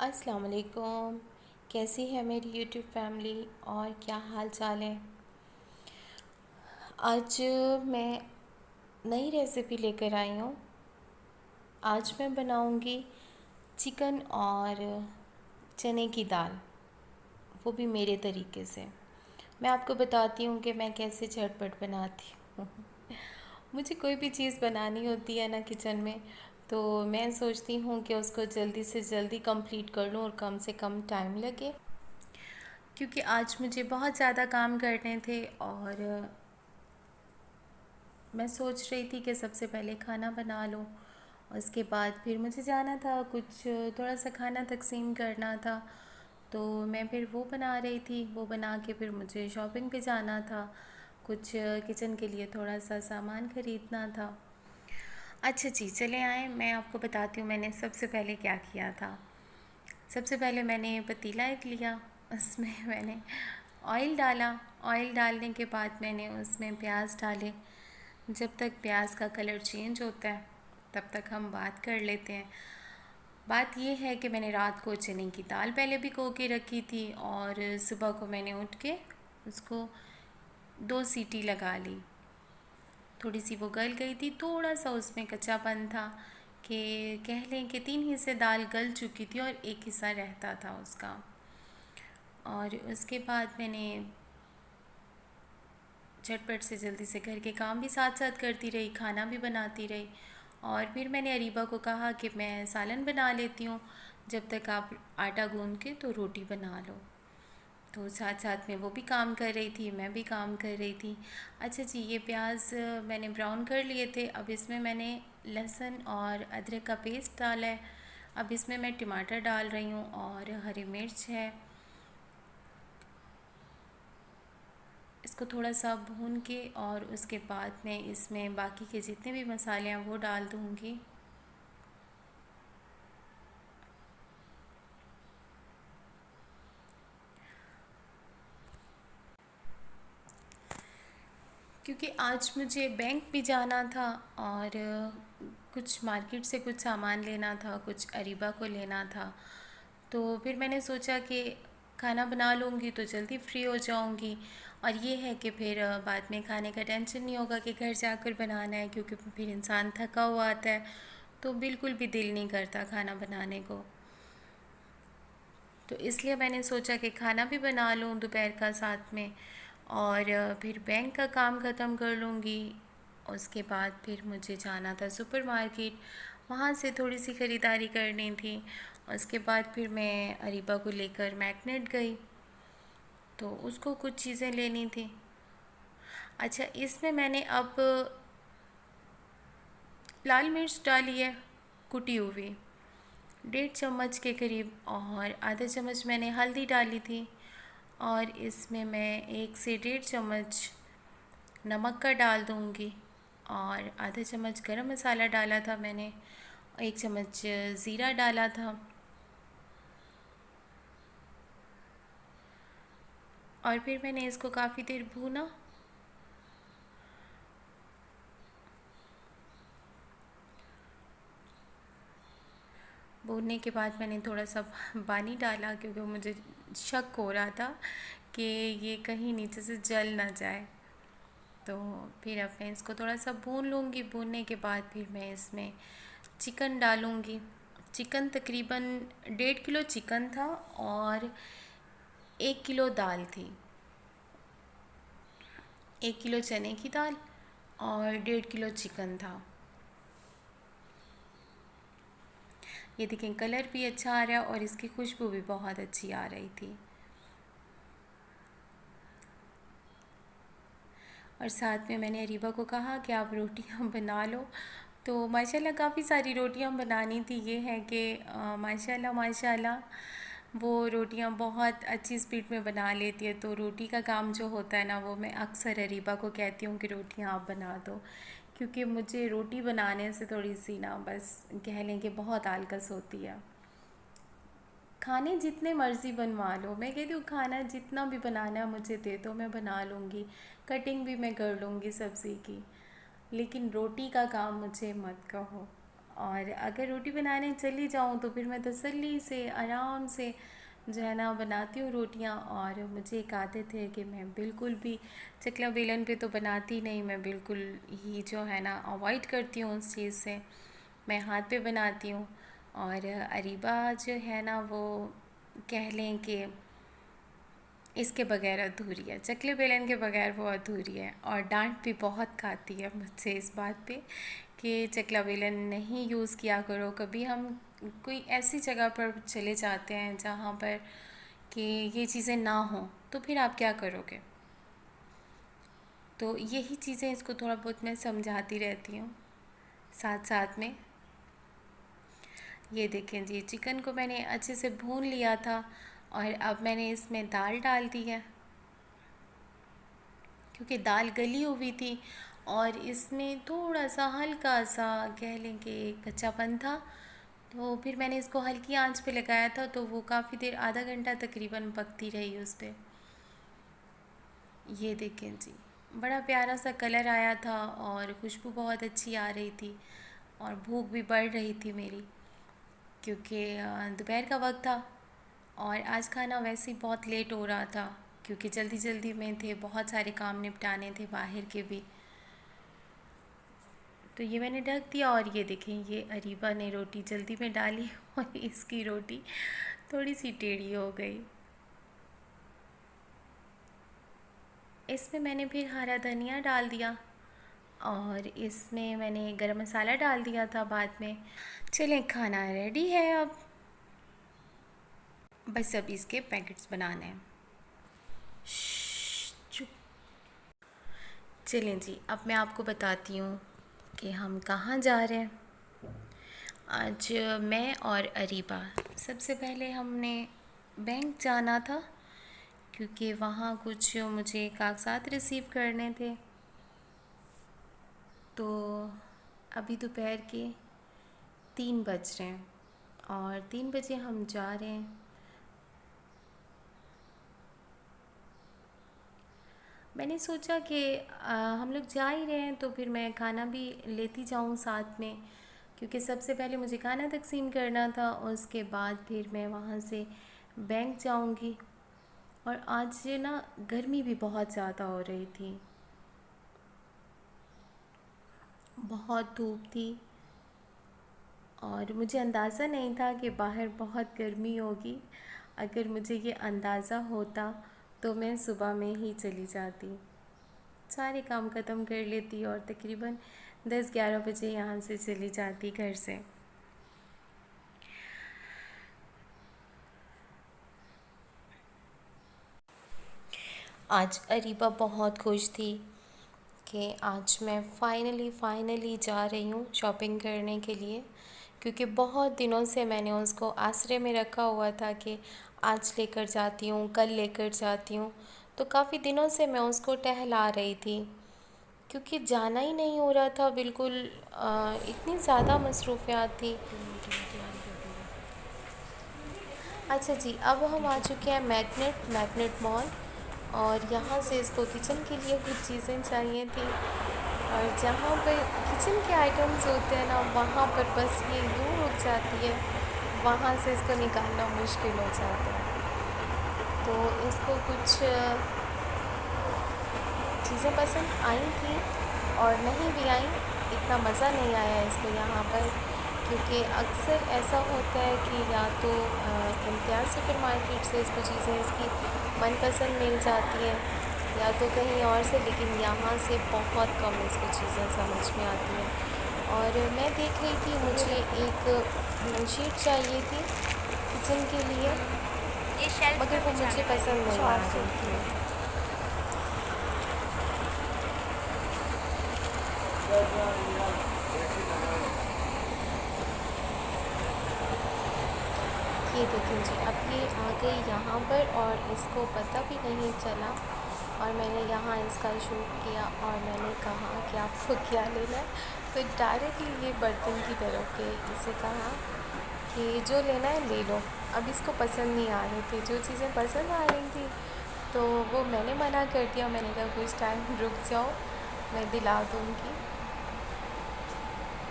अस्सलाम वालेकुम। कैसी है मेरी यूट्यूब फैमिली और क्या हाल चाल है। आज मैं नई रेसिपी लेकर आई हूँ। आज मैं बनाऊँगी चिकन और चने की दाल, वो भी मेरे तरीके से। मैं आपको बताती हूँ कि मैं कैसे झटपट बनाती हूँ। मुझे कोई भी चीज़ बनानी होती है ना किचन में, तो मैं सोचती हूँ कि उसको जल्दी से जल्दी कंप्लीट कर लूँ और कम से कम टाइम लगे, क्योंकि आज मुझे बहुत ज़्यादा काम करने थे और मैं सोच रही थी कि सबसे पहले खाना बना लूँ। उसके बाद फिर मुझे जाना था, कुछ थोड़ा सा खाना तकसीम करना था, तो मैं फिर वो बना रही थी। वो बना के फिर मुझे शॉपिंग पे जाना था, कुछ किचन के लिए थोड़ा सा सामान ख़रीदना था। अच्छा जी, चले आए, मैं आपको बताती हूँ मैंने सबसे पहले क्या किया था। सबसे पहले मैंने पतीला एक लिया, उसमें मैंने ऑयल डाला। ऑयल डालने के बाद मैंने उसमें प्याज डाले। जब तक प्याज का कलर चेंज होता है तब तक हम बात कर लेते हैं। बात ये है कि मैंने रात को चने की दाल पहले भिगो के रखी थी और सुबह को मैंने उठ के उसको 2 सीटी लगा ली। थोड़ी सी वो गल गई थी, थोड़ा सा उसमें कच्चापन था, कि कह लें कि 3 हिस्से दाल गल चुकी थी और एक हिस्सा रहता था उसका। और उसके बाद मैंने झटपट से जल्दी से घर के काम भी साथ साथ करती रही, खाना भी बनाती रही। और फिर मैंने अरीबा को कहा कि मैं सालन बना लेती हूँ, जब तक आप आटा गूंद के तो रोटी बना लो। तो साथ साथ में वो भी काम कर रही थी, मैं भी काम कर रही थी। अच्छा जी, ये प्याज मैंने ब्राउन कर लिए थे। अब इसमें मैंने लहसुन और अदरक का पेस्ट डाला है। अब इसमें मैं टमाटर डाल रही हूँ और हरी मिर्च है। इसको थोड़ा सा भून के और उसके बाद मैं इसमें बाकी के जितने भी मसाले हैं वो डाल दूँगी। क्योंकि आज मुझे बैंक भी जाना था और कुछ मार्केट से कुछ सामान लेना था, कुछ अरीबा को लेना था, तो फिर मैंने सोचा कि खाना बना लूँगी तो जल्दी फ्री हो जाऊँगी। और ये है कि फिर बाद में खाने का टेंशन नहीं होगा कि घर जाकर बनाना है, क्योंकि फिर इंसान थका हुआ आता है तो बिल्कुल भी दिल नहीं करता खाना बनाने को। तो इसलिए मैंने सोचा कि खाना भी बना लूँ दोपहर का साथ में, और फिर बैंक का काम ख़त्म कर लूँगी। उसके बाद फिर मुझे जाना था सुपरमार्केट, वहाँ से थोड़ी सी ख़रीदारी करनी थी। उसके बाद फिर मैं अरीबा को लेकर मैग्नेट गई, तो उसको कुछ चीज़ें लेनी थी। अच्छा, इसमें मैंने अब लाल मिर्च डाली है कुटी हुई, 1.5 चम्मच के करीब, और आधा चम्मच मैंने हल्दी डाली थी। और इसमें मैं 1 से 1.5 चम्मच नमक का डाल दूँगी, और आधा चम्मच गरम मसाला डाला था मैंने, 1 चम्मच ज़ीरा डाला था। और फिर मैंने इसको काफ़ी देर भूना। भूनने के बाद मैंने थोड़ा सा पानी डाला, क्योंकि मुझे शक हो रहा था कि ये कहीं नीचे से जल ना जाए। तो फिर अब मैं इसको थोड़ा सा भून लूँगी। भूनने के बाद फिर मैं इसमें चिकन डालूँगी। चिकन तकरीबन 1.5 किलो चिकन था और 1 किलो दाल थी। 1 किलो चने की दाल और 1.5 किलो चिकन था। ये देखें, कलर भी अच्छा आ रहा है और इसकी खुशबू भी बहुत अच्छी आ रही थी। और साथ में मैंने अरीबा को कहा कि आप रोटियां बना लो। तो माशाल्लाह काफ़ी सारी रोटियां बनानी थी। ये है कि माशाल्लाह माशाल्लाह वो रोटियां बहुत अच्छी स्पीड में बना लेती है। तो रोटी का काम जो होता है ना, वो मैं अक्सर अरीबा को कहती हूँ कि रोटियां आप बना दो, क्योंकि मुझे रोटी बनाने से थोड़ी सी ना, बस कह लें कि बहुत आलकस होती है। खाने जितने मर्ज़ी बनवा लो, मैं कहती हूँ खाना जितना भी बनाना है मुझे दे दो, मैं बना लूँगी, कटिंग भी मैं कर लूँगी सब्ज़ी की, लेकिन रोटी का काम मुझे मत कहो। और अगर रोटी बनाने चली जाऊँ तो फिर मैं तसल्ली से आराम से जो है ना बनाती हूँ रोटियाँ। और मुझे एक आदत है कि मैं बिल्कुल भी चकला बेलन पे तो बनाती नहीं, मैं बिल्कुल ही जो है ना अवॉइड करती हूँ उस चीज़ से, मैं हाथ पे बनाती हूँ। और अरीबा जो है ना वो कह लें कि इसके बगैर अधूरी है, चकले बेलन के बगैर वो अधूरी है। और डांट भी बहुत खाती है मुझसे इस बात पे कि चकला बेलन नहीं यूज़ किया करो। कभी हम कोई ऐसी जगह पर चले जाते हैं जहाँ पर कि ये चीज़ें ना हो, तो फिर आप क्या करोगे। तो यही चीज़ें इसको थोड़ा बहुत मैं समझाती रहती हूँ साथ साथ में। ये देखें जी, चिकन को मैंने अच्छे से भून लिया था और अब मैंने इसमें दाल डाल दी है, क्योंकि दाल गली हुई थी और इसमें थोड़ा सा हल्का सा कह लें कि कच्चापन था। तो फिर मैंने इसको हल्की आंच पे लगाया था, तो वो काफ़ी देर, आधा घंटा तकरीबन पकती रही उस पर। ये देखें जी, बड़ा प्यारा सा कलर आया था और खुशबू बहुत अच्छी आ रही थी और भूख भी बढ़ रही थी मेरी, क्योंकि दोपहर का वक्त था और आज खाना वैसे ही बहुत लेट हो रहा था, क्योंकि जल्दी जल्दी में थे, बहुत सारे काम निपटाने थे बाहर के भी। तो ये मैंने ढक दिया और ये देखें, ये अरीबा ने रोटी जल्दी में डाली और इसकी रोटी थोड़ी सी टेढ़ी हो गई। इसमें मैंने फिर हरा धनिया डाल दिया और इसमें मैंने गरम मसाला डाल दिया था बाद में। चलें, खाना रेडी है अब, बस अब इसके पैकेट्स बनाने हैं। चुप। चलें जी, अब मैं आपको बताती हूँ कि हम कहाँ जा रहे हैं। आज मैं और अरीबा, सबसे पहले हमने बैंक जाना था, क्योंकि वहाँ कुछ मुझे कागजात रिसीव करने थे। तो अभी दोपहर के 3 बज रहे हैं और 3 बजे हम जा रहे हैं। मैंने सोचा कि हम लोग जा ही रहे हैं तो फिर मैं खाना भी लेती जाऊं साथ में, क्योंकि सबसे पहले मुझे खाना तकसीम करना था, उसके बाद फिर मैं वहाँ से बैंक जाऊंगी। और आज ना गर्मी भी बहुत ज़्यादा हो रही थी, बहुत धूप थी और मुझे अंदाज़ा नहीं था कि बाहर बहुत गर्मी होगी। अगर मुझे ये अंदाज़ा होता तो मैं सुबह में ही चली जाती, सारे काम ख़त्म कर लेती और तकरीबन 10-11 बजे यहाँ से चली जाती घर से। आज अरीबा बहुत खुश थी कि आज मैं फ़ाइनली जा रही हूँ शॉपिंग करने के लिए, क्योंकि बहुत दिनों से मैंने उसको आसरे में रखा हुआ था कि आज लेकर जाती हूँ, कल लेकर जाती हूँ। तो काफ़ी दिनों से मैं उसको टहला रही थी, क्योंकि जाना ही नहीं हो रहा था बिल्कुल, इतनी ज़्यादा मसरूफ़ियात थी। अच्छा जी, अब हम आ चुके हैं मैग्नेट मॉल और यहाँ से इसको किचन के लिए कुछ चीज़ें चाहिए थी। और जहाँ पर किचन के आइटम्स होते हैं ना, वहाँ पर बस ये यूँ रुक जाती है, वहाँ से इसको निकालना मुश्किल हो जाता है। तो इसको कुछ चीज़ें पसंद आई थी और नहीं भी आई, इतना मज़ा नहीं आया इसको यहाँ पर, क्योंकि अक्सर ऐसा होता है कि या तो इम्तियाज़ सुपर मार्केट से इसको चीज़ें इसकी मनपसंद मिल जाती हैं या तो कहीं और से, लेकिन यहाँ से बहुत कम इसको चीज़ें समझ में आती हैं। और मैं देख रही थी, मुझे एक शीट चाहिए थी किचन के लिए, मगर वो मुझे पसंद नहीं आ रही थी। ये देखें जी, अब ये आ गई यहाँ पर और इसको पता भी नहीं चला और मैंने यहाँ इसका शूट किया और मैंने कहा कि आपको क्या लेना है, तो डायरेक्टली ये बर्तन की तरफ गई, इसे कहा कि जो लेना है ले लो। अब इसको पसंद नहीं आ रही थी, जो चीज़ें पसंद आ रही थी तो वो मैंने मना कर दिया। मैंने कहा कुछ टाइम रुक जाओ, मैं दिला दूँगी,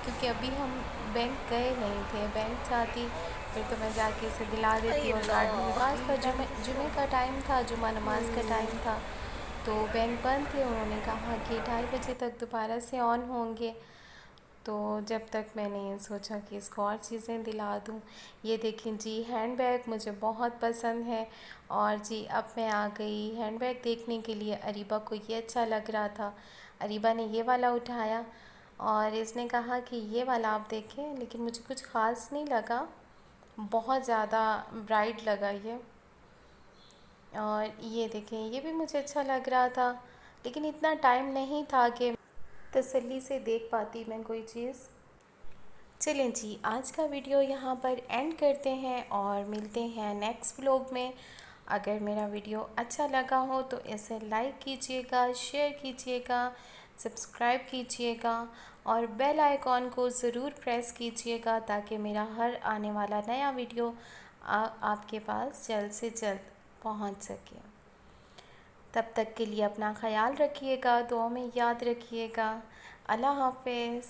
क्योंकि अभी हम बैंक गए नहीं थे। बैंक जाती फिर तो मैं जाके इसे दिला देती और गार्डन के पास था। जुमे का टाइम था, जुमा नमाज का टाइम था, तो बैंक बंद थे। उन्होंने कहा कि 2:30 बजे तक दोबारा से ऑन होंगे। तो जब तक मैंने सोचा कि इसको और चीज़ें दिला दूँ। ये देखें जी, हैंडबैग मुझे बहुत पसंद है। और जी अब मैं आ गई हैंडबैग देखने के लिए। अरीबा को ये अच्छा लग रहा था, अरीबा ने ये वाला उठाया और इसने कहा कि ये वाला आप देखें, लेकिन मुझे कुछ ख़ास नहीं लगा, बहुत ज़्यादा ब्राइट लगा ये। और ये देखें, ये भी मुझे अच्छा लग रहा था, लेकिन इतना टाइम नहीं था कि तसल्ली से देख पाती मैं कोई चीज़। चलें जी, आज का वीडियो यहाँ पर एंड करते हैं और मिलते हैं नेक्स्ट व्लॉग में। अगर मेरा वीडियो अच्छा लगा हो तो इसे लाइक कीजिएगा, शेयर कीजिएगा, सब्सक्राइब कीजिएगा और बेल आइकॉन को ज़रूर प्रेस कीजिएगा ताकि मेरा हर आने वाला नया वीडियो आपके पास जल्द से जल्द पहुँच सके। तब तक के लिए अपना ख्याल रखिएगा, दुआ में याद रखिएगा। अल्लाह हाफ़िज़।